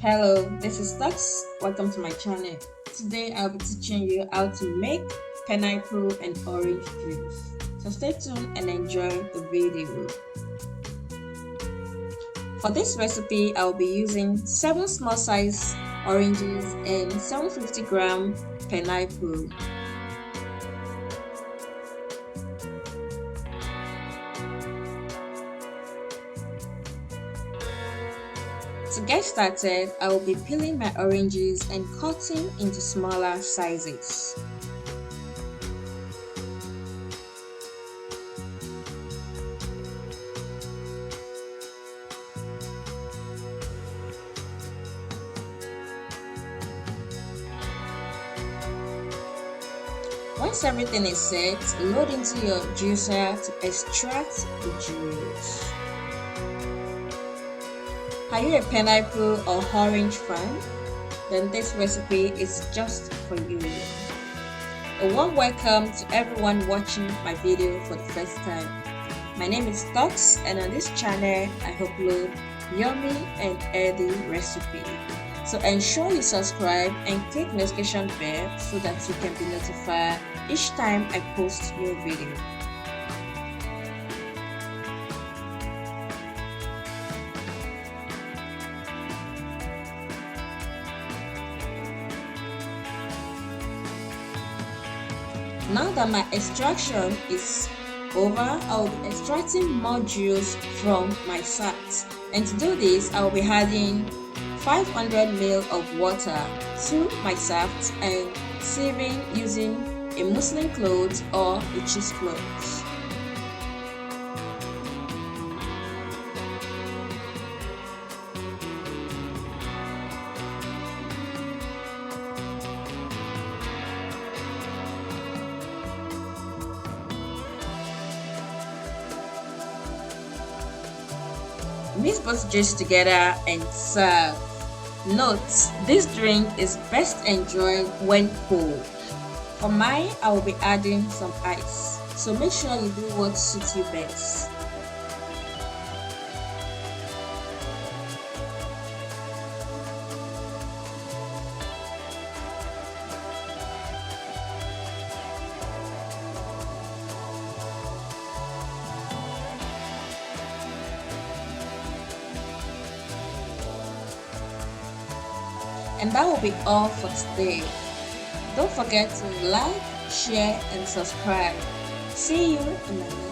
Hello, this is Tux. Welcome to my channel. Today I'll be teaching you how to make pineapple and orange juice. So stay tuned and enjoy the video. For this recipe, I'll be using 7 small size oranges and 750-gram pineapple. To get started, I will be peeling my oranges and cutting into smaller sizes. Once everything is set, load into your juicer to extract the juice. Are you a pineapple or orange fan? Then this recipe is just for you. A warm welcome to everyone watching my video for the first time. My name is Tox, and on this channel I upload yummy and healthy recipes. So ensure you subscribe and click notification bell so that you can be notified each time I post new video. Now that my extraction is over, I'll be extracting more juice from my sack. And to do this, I'll be adding 500 ml of water to my sack and sieving using a muslin cloth or a cheesecloth. Mix both juice together and serve. Note, this drink is best enjoyed when cold. For mine, I will be adding some ice, so make sure you do what suits you best. And that will be all for today. Don't forget to like, share, and subscribe. See you in the next video.